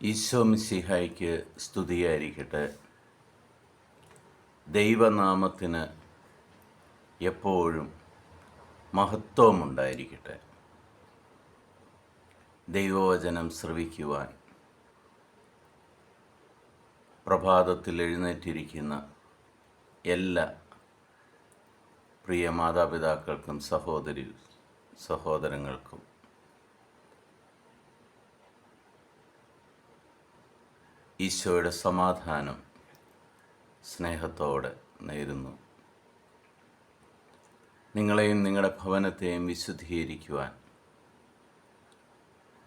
ഈശോ മിശിഹായ്ക്ക് സ്തുതിയായിരിക്കട്ടെ. ദൈവനാമത്തിന് എപ്പോഴും മഹത്വമുണ്ടായിരിക്കട്ടെ. ദൈവവചനം ശ്രവിക്കുവാൻ പ്രഭാതത്തിൽ എഴുന്നേറ്റിരിക്കുന്ന എല്ലാ പ്രിയ മാതാപിതാക്കൾക്കും സഹോദരങ്ങൾക്കും ഈശോയുടെ സമാധാനം സ്നേഹത്തോടെ നേരുന്നു. നിങ്ങളെയും നിങ്ങളുടെ ഭവനത്തെയും വിശുദ്ധീകരിക്കുവാൻ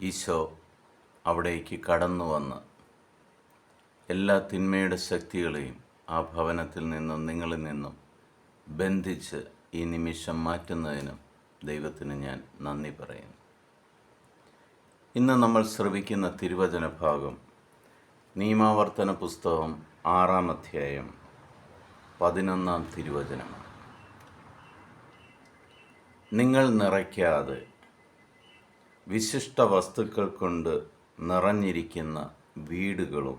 ഈശോ അവിടേക്ക് കടന്നു വന്ന് എല്ലാ തിന്മയുടെ ശക്തികളെയും ആ ഭവനത്തിൽ നിന്നും നിങ്ങളിൽ നിന്നും ബന്ധിച്ച് ഈ നിമിഷം മാറ്റുന്നതിനും ദൈവത്തിന് ഞാൻ നന്ദി പറയുന്നു. ഇന്ന് നമ്മൾ ശ്രവിക്കുന്ന തിരുവചന ഭാഗം നിയമാവർത്തന പുസ്തകം 6-ാം അധ്യായം 11-ാം തിരുവചനമാണ്. നിങ്ങൾ നിറയ്ക്കാതെ വിശിഷ്ട വസ്തുക്കൾ കൊണ്ട് നിറഞ്ഞിരിക്കുന്ന വീടുകളും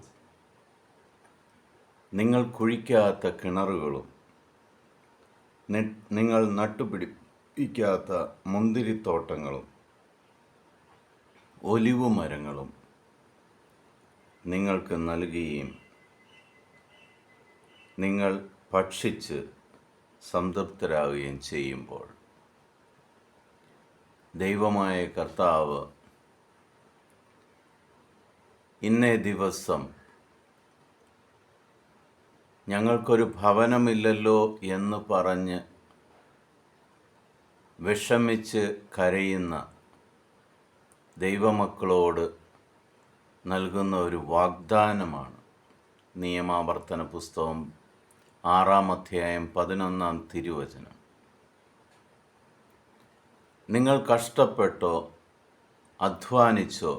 നിങ്ങൾ കുഴിക്കാത്ത കിണറുകളും നിങ്ങൾ നട്ടുപിടിപ്പിക്കാത്ത മുന്തിരിത്തോട്ടങ്ങളും ഒലിവ് മരങ്ങളും നിങ്ങൾക്ക് നൽകുകയും നിങ്ങൾ ഭക്ഷിച്ച് സംതൃപ്തരാകുകയും ചെയ്യുമ്പോൾ ദൈവമായ കർത്താവ് ഇന്നേ ദിവസം ഞങ്ങൾക്കൊരു ഭവനമില്ലല്ലോ എന്ന് പറഞ്ഞ് വിഷമിച്ച് കരയുന്ന ദൈവമക്കളോട് നൽകുന്ന ഒരു വാഗ്ദാനമാണ് നിയമാവർത്തന പുസ്തകം 6-ാം അധ്യായം 11-ാം തിരുവചനം. നിങ്ങൾ കഷ്ടപ്പെട്ടോ അധ്വാനിച്ചോ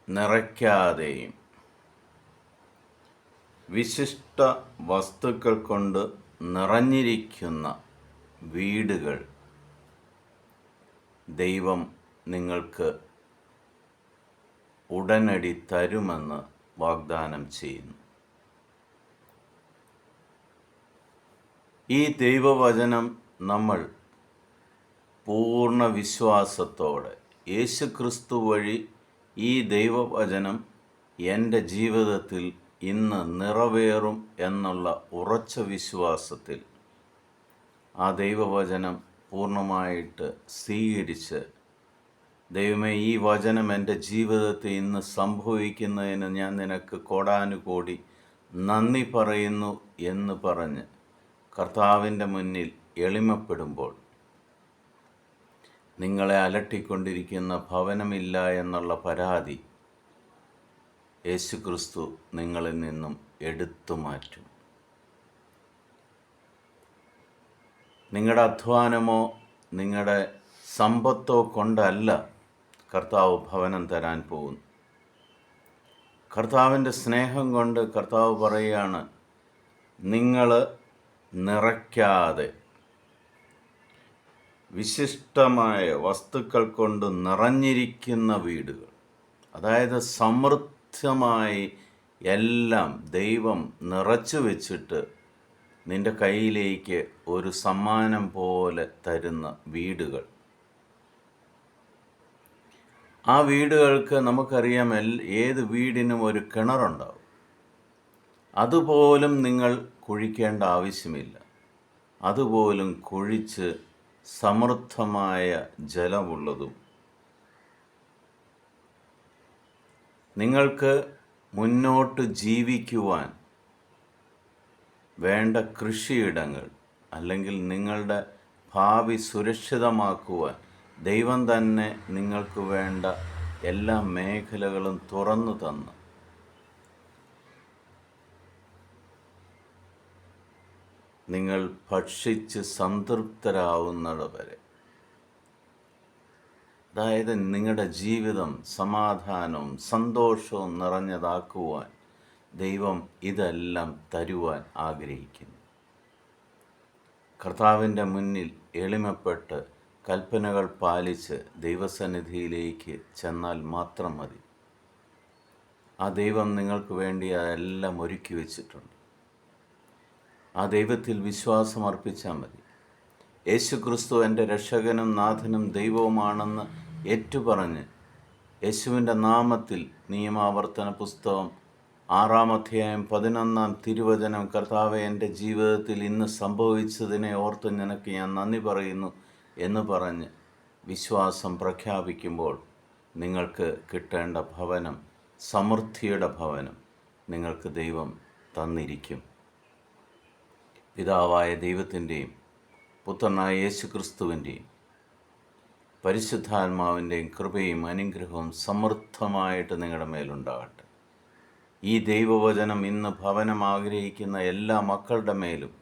നിറയ്ക്കാതെയും വിശിഷ്ട വസ്തുക്കൾ കൊണ്ട് നിറഞ്ഞിരിക്കുന്ന വീടുകൾ ദൈവം നിങ്ങൾക്ക് ഉടനടി തരുമെന്ന് വാഗ്ദാനം ചെയ്യുന്നു. ഈ ദൈവവചനം നമ്മൾ പൂർണ്ണ വിശ്വാസത്തോടെ യേശുക്രിസ്തു വഴി ഈ ദൈവവചനം എൻ്റെ ജീവിതത്തിൽ ഇന്ന് നിറവേറും എന്നുള്ള ഉറച്ച വിശ്വാസത്തിൽ ആ ദൈവവചനം പൂർണ്ണമായിട്ട് സ്വീകരിച്ച്, ദൈവമേ, ഈ വചനം എൻ്റെ ജീവിതത്തിൽ ഇന്ന് സംഭവിക്കുന്നതിന് ഞാൻ നിനക്ക് കോടാനുകോടി നന്ദി പറയുന്നു എന്ന് പറഞ്ഞ് കർത്താവിൻ്റെ മുന്നിൽ എളിമപ്പെടുമ്പോൾ നിങ്ങളെ അലട്ടിക്കൊണ്ടിരിക്കുന്ന ഭവനമില്ല എന്നുള്ള പരാതി യേശുക്രിസ്തു നിങ്ങളിൽ നിന്നും എടുത്തു മാറ്റും. നിങ്ങളുടെ അധ്വാനമോ നിങ്ങളുടെ സമ്പത്തോ കൊണ്ടല്ല കർത്താവ് ഭവനം തരാൻ പോകുന്നു. കർത്താവിൻ്റെ സ്നേഹം കൊണ്ട് കർത്താവ് പറയുകയാണ്, നിങ്ങൾ നിറയ്ക്കാതെ വിശിഷ്ടമായ വസ്തുക്കൾ കൊണ്ട് നിറഞ്ഞിരിക്കുന്ന വീടുകൾ, അതായത് സമൃദ്ധമായി എല്ലാം ദൈവം നിറച്ചു വെച്ചിട്ട് നിൻ്റെ കയ്യിലേക്ക് ഒരു സമ്മാനം പോലെ തരുന്ന വീടുകൾ. ആ വീടുകൾക്ക് നമുക്കറിയാം, ഏത് വീടിനും ഒരു കിണറുണ്ടാവും. അതുപോലും നിങ്ങൾ കുഴിക്കേണ്ട ആവശ്യമില്ല. അതുപോലും കുഴിച്ച് സമൃദ്ധമായ ജലമുള്ളതും നിങ്ങൾക്ക് മുന്നോട്ട് ജീവിക്കുവാൻ വേണ്ട കൃഷിയിടങ്ങൾ, അല്ലെങ്കിൽ നിങ്ങളുടെ ഭാവി സുരക്ഷിതമാക്കുവാൻ ദൈവം തന്നെ നിങ്ങൾക്ക് വേണ്ട എല്ലാ മേഖലകളും തുറന്നു തന്ന് നിങ്ങൾ ഭക്ഷിച്ച് സംതൃപ്തരാവുന്നത് വരെ, അതായത് നിങ്ങളുടെ ജീവിതം സമാധാനവും സന്തോഷവും നിറഞ്ഞതാക്കുവാൻ ദൈവം ഇതെല്ലാം തരുവാൻ ആഗ്രഹിക്കുന്നു. കർത്താവിൻ്റെ മുന്നിൽ എളിമപ്പെട്ട് കൽപ്പനകൾ പാലിച്ച് ദൈവസന്നിധിയിലേക്ക് ചെന്നാൽ മാത്രം മതി. ആ ദൈവം നിങ്ങൾക്ക് വേണ്ടി അതെല്ലാം ഒരുക്കി വച്ചിട്ടുണ്ട്. ആ ദൈവത്തിൽ വിശ്വാസം അർപ്പിച്ചാൽ മതി. യേശുക്രിസ്തു എൻ്റെ രക്ഷകനും നാഥനും ദൈവവുമാണെന്ന് ഏറ്റുപറഞ്ഞ് യേശുവിൻ്റെ നാമത്തിൽ നിയമാവർത്തന പുസ്തകം 6-ാം അധ്യായം 11-ാം തിരുവചനം, കർത്താവെ എൻ്റെ ജീവിതത്തിൽ ഇന്ന് സംഭവിച്ചതിനെ ഓർത്ത് നിനക്ക് ഞാൻ നന്ദി പറയുന്നു എന്ന് പറഞ്ഞ് വിശ്വാസം പ്രഖ്യാപിക്കുമ്പോൾ നിങ്ങൾക്ക് കിട്ടേണ്ട ഭവനം, സമൃദ്ധിയുടെ ഭവനം നിങ്ങൾക്ക് ദൈവം തന്നിരിക്കും. പിതാവായ ദൈവത്തിൻ്റെയും പുത്രനായ യേശുക്രിസ്തുവിൻ്റെയും പരിശുദ്ധാത്മാവിൻ്റെയും കൃപയും അനുഗ്രഹവും സമൃദ്ധമായിട്ട് നിങ്ങളുടെ മേലുണ്ടാകട്ടെ. ഈ ദൈവവചനം ഇന്ന് ഭവനം ആഗ്രഹിക്കുന്ന എല്ലാ മക്കളുടെ മേലും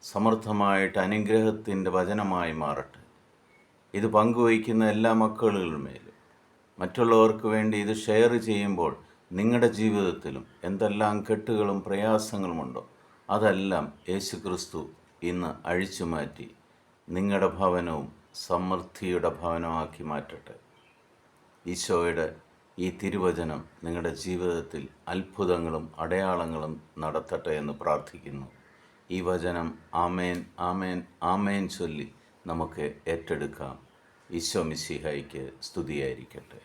സമൃദ്ധമായിട്ട് അനുഗ്രഹത്തിൻ്റെ വചനമായി മാറട്ടെ. ഇത് പങ്കുവയ്ക്കുന്ന എല്ലാ മക്കളുടെ മേലും, മറ്റുള്ളവർക്ക് വേണ്ടി ഇത് ഷെയർ ചെയ്യുമ്പോൾ നിങ്ങളുടെ ജീവിതത്തിലും എന്തെല്ലാം കെട്ടുകളും പ്രയാസങ്ങളുമുണ്ടോ അതെല്ലാം യേശുക്രിസ്തു ഇന്ന് അഴിച്ചുമാറ്റി നിങ്ങളുടെ ഭവനവും സമൃദ്ധിയുടെ ഭവനമാക്കി മാറ്റട്ടെ. ഈശോയുടെ ഈ തിരുവചനം നിങ്ങളുടെ ജീവിതത്തിൽ അത്ഭുതങ്ങളും അടയാളങ്ങളും നടത്തട്ടെ എന്ന് പ്രാർത്ഥിക്കുന്നു. ഈ വചനം ആമേൻ ആമേൻ ആമേൻ ചൊല്ലി നമുക്ക് ഏറ്റെടുക്കാം. ഈശോ മിശിഹായ്ക്ക് സ്തുതിയായിരിക്കട്ടെ.